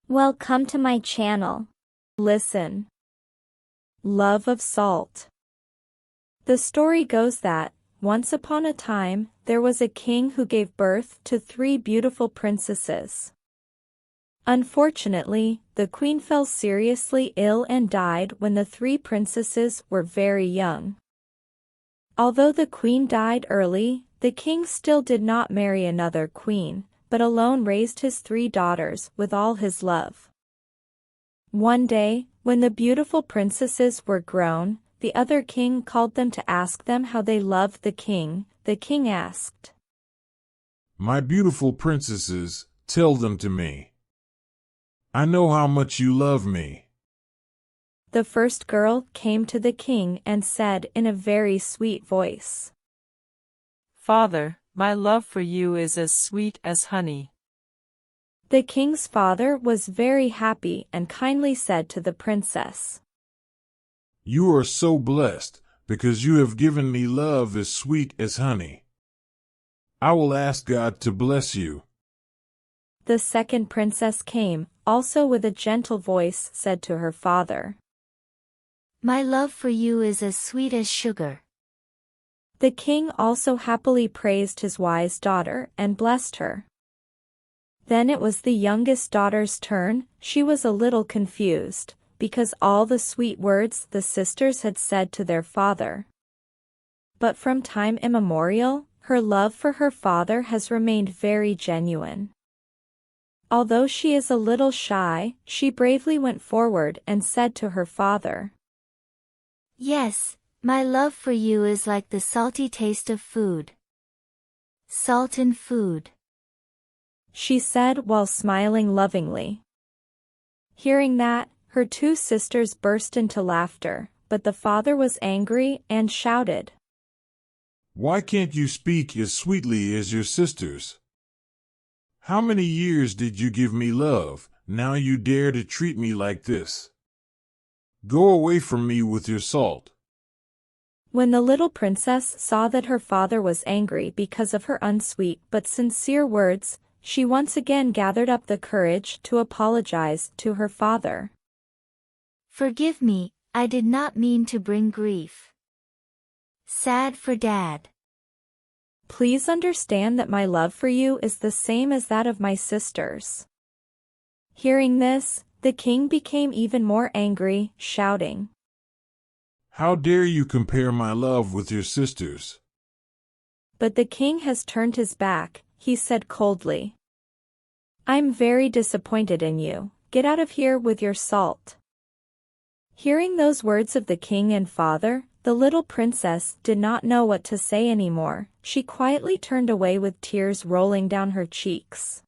Welcome to my channel. Listen. Love of salt. The story goes that, once upon a time, there was a king who gave birth to 3 beautiful princesses. Unfortunately, the queen fell seriously ill and died when the 3 princesses were very young. Although the queen died early, the king still did not marry another queen, but alone raised his 3 daughters with all his love. One day, when the beautiful princesses were grown, the other king called them to ask them how they loved the king. The king asked, "My beautiful princesses, tell them to me. I know how much you love me." The first girl came to the king and said in a very sweet voice, "Father, my love for you is as sweet as honey." The king's father was very happy and kindly said to the princess, "You are so blessed, because you have given me love as sweet as honey. I will ask God to bless you." The second princess came, also with a gentle voice said to her father, "My love for you is as sweet as sugar." The king also happily praised his wise daughter and blessed her. Then it was the youngest daughter's turn. She was a little confused, because all the sweet words the sisters had said to their father. But from time immemorial, her love for her father has remained very genuine. Although she is a little shy, she bravely went forward and said to her father, "Yes, my love for you is like the salty taste of food. Salt in food," she said while smiling lovingly. Hearing that, her 2 sisters burst into laughter, but the father was angry and shouted, "Why can't you speak as sweetly as your sisters? How many years did you give me love, now you dare to treat me like this? Go away from me with your salt." When the little princess saw that her father was angry because of her unsweet but sincere words, she once again gathered up the courage to apologize to her father. "Forgive me, I did not mean to bring grief. Sad for Dad. Please understand that my love for you is the same as that of my sisters." Hearing this, the king became even more angry, shouting, "How dare you compare my love with your sisters?" But the king has turned his back. He said coldly, "I'm very disappointed in you. Get out of here with your salt." Hearing those words of the king and father, the little princess did not know what to say anymore. She quietly turned away with tears rolling down her cheeks.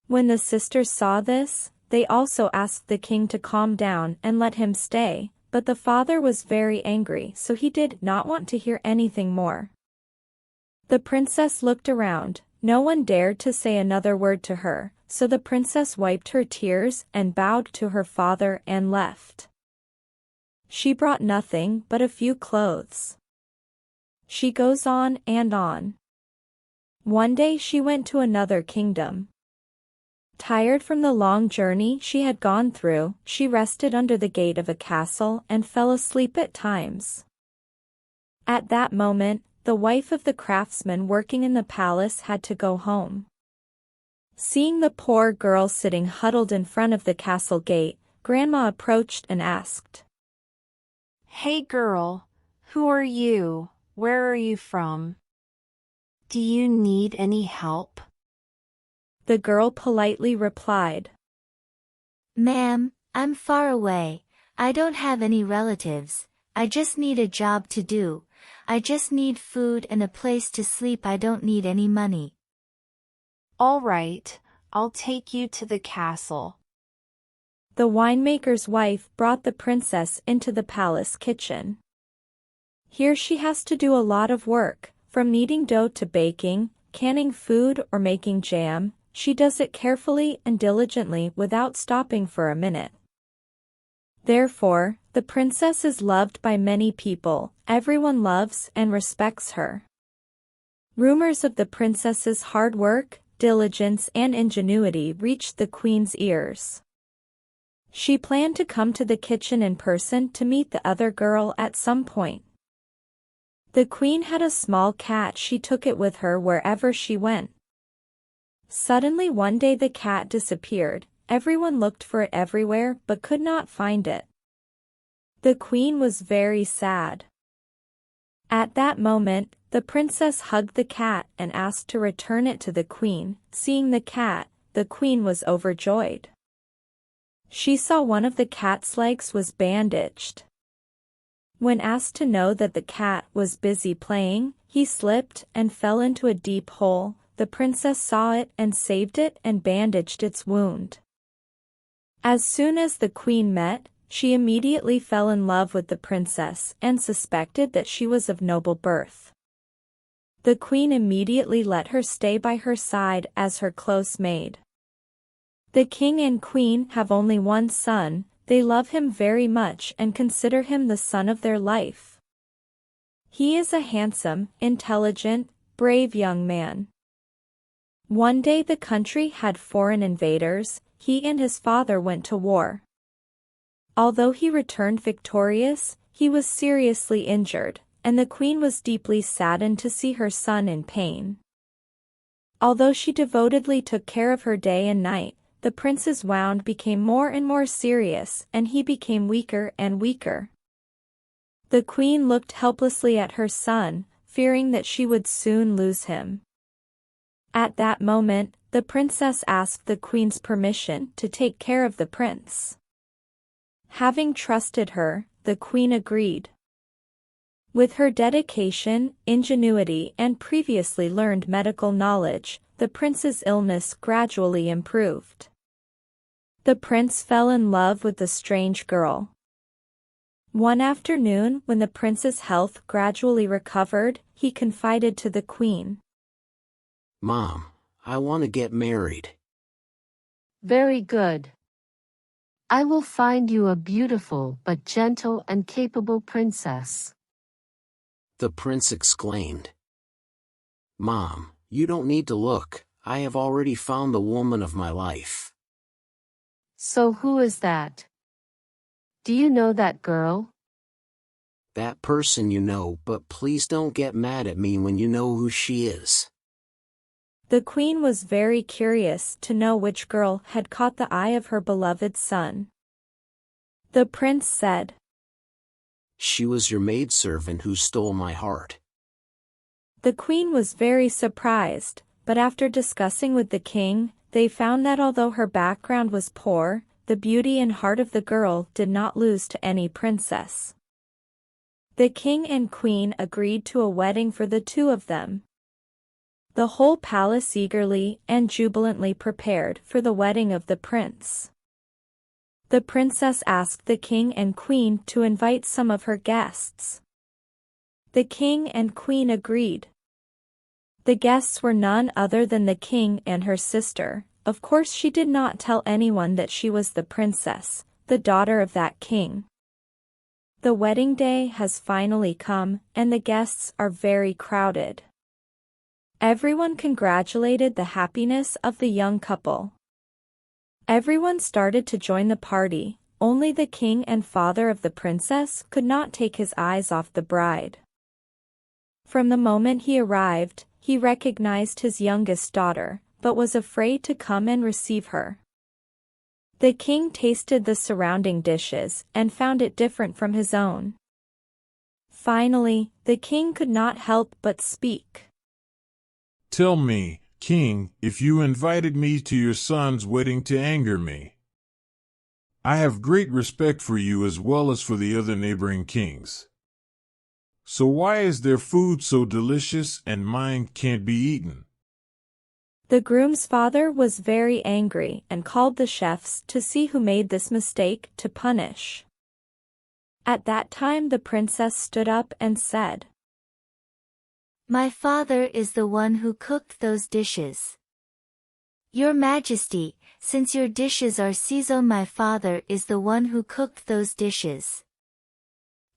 When the sisters saw this, they also asked the king to calm down and let him stay, but the father was very angry, so he did not want to hear anything more. The princess looked around. No one dared to say another word to her, so the princess wiped her tears and bowed to her father and left. She brought nothing but a few clothes. She goes on and on. One day she went to another kingdom. Tired from the long journey she had gone through, she rested under the gate of a castle and fell asleep at times. At that moment, the wife of the craftsman working in the palace had to go home. Seeing the poor girl sitting huddled in front of the castle gate, Grandma approached and asked, "Hey girl, who are you? Where are you from? Do you need any help?" The girl politely replied, "Ma'am, I'm far away. I don't have any relatives. I just need a job to do. I just need food and a place to sleep. I don't need any money." "All right, I'll take you to the castle." The winemaker's wife brought the princess into the palace kitchen. Here she has to do a lot of work, from kneading dough to baking, canning food or making jam. She does it carefully and diligently without stopping for a minute. Therefore, the princess is loved by many people. Everyone loves and respects her. Rumors of the princess's hard work diligence and ingenuity reached the queen's ears. She planned to come to the kitchen in person to meet the other girl at some point. The queen had a small cat. She took it with her wherever she went. Suddenly one day the cat disappeared. Everyone looked for it everywhere but could not find it. The queen was very sad. At that moment, the princess hugged the cat and asked to return it to the queen. Seeing the cat, the queen was overjoyed. She saw one of the cat's legs was bandaged. When asked to know that the cat was busy playing, he slipped and fell into a deep hole. The princess saw it and saved it and bandaged its wound. As soon as the queen met, she immediately fell in love with the princess and suspected that she was of noble birth. The queen immediately let her stay by her side as her close maid. The king and queen have only one son. They love him very much and consider him the son of their life. He is a handsome, intelligent, brave young man. One day the country had foreign invaders. He and his father went to war. Although he returned victorious, he was seriously injured, and the queen was deeply saddened to see her son in pain. Although she devotedly took care of her day and night, the prince's wound became more and more serious, and he became weaker and weaker. The queen looked helplessly at her son, fearing that she would soon lose him. At that moment, the princess asked the queen's permission to take care of the prince. Having trusted her, the queen agreed. With her dedication, ingenuity and previously learned medical knowledge, the prince's illness gradually improved. The prince fell in love with the strange girl. One afternoon, when the prince's health gradually recovered, he confided to the queen. "Mom, I want to get married." Very good. I will find you a beautiful but gentle and capable princess. The prince exclaimed. "Mom, you don't need to look. I have already found the woman of my life." So who is that? Do you know that girl? "That person you know, but please don't get mad at me when you know who she is." The queen was very curious to know which girl had caught the eye of her beloved son. The prince said, "She was your maidservant who stole my heart." The queen was very surprised, but after discussing with the king, they found that although her background was poor, the beauty and heart of the girl did not lose to any princess. The king and queen agreed to a wedding for the two of them. The whole palace eagerly and jubilantly prepared for the wedding of the prince. The princess asked the king and queen to invite some of her guests. The king and queen agreed. The guests were none other than the king and her sister. Of course she did not tell anyone that she was the princess, the daughter of that king. The wedding day has finally come, and the guests are very crowded. Everyone congratulated the happiness of the young couple. Everyone started to join the party. Only the king and father of the princess could not take his eyes off the bride. From the moment he arrived, he recognized his youngest daughter, but was afraid to come and receive her. The king tasted the surrounding dishes and found it different from his own. Finally, the king could not help but speak. "Tell me, king, if you invited me to your son's wedding to anger me. I have great respect for you as well as for the other neighboring kings. So why is their food so delicious and mine can't be eaten?" The groom's father was very angry and called the chefs to see who made this mistake to punish. At that time the princess stood up and said, My father is the one who cooked those dishes. Your Majesty, since your dishes are seasoned, my father is the one who cooked those dishes.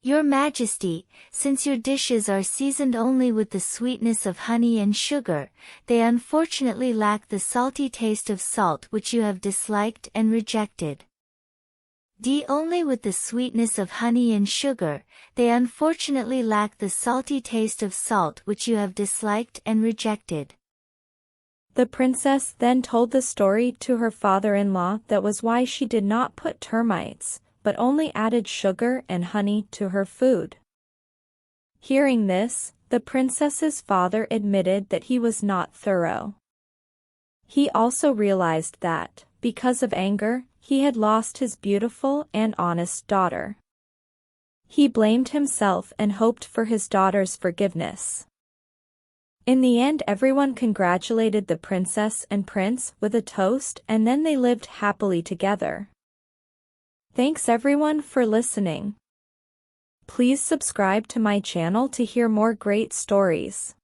Your Majesty, since your dishes are seasoned only with the sweetness of honey and sugar, they unfortunately lack the salty taste of salt which you have disliked and rejected. Only with the sweetness of honey and sugar, they unfortunately lack the salty taste of salt which you have disliked and rejected. The princess then told the story to her father-in-law. That was why she did not put termites, but only added sugar and honey to her food. Hearing this, the princess's father admitted that he was not thorough. He also realized that, because of anger, he had lost his beautiful and honest daughter. He blamed himself and hoped for his daughter's forgiveness. In the end, everyone congratulated the princess and prince with a toast, and then they lived happily together. Thanks everyone for listening. Please subscribe to my channel to hear more great stories.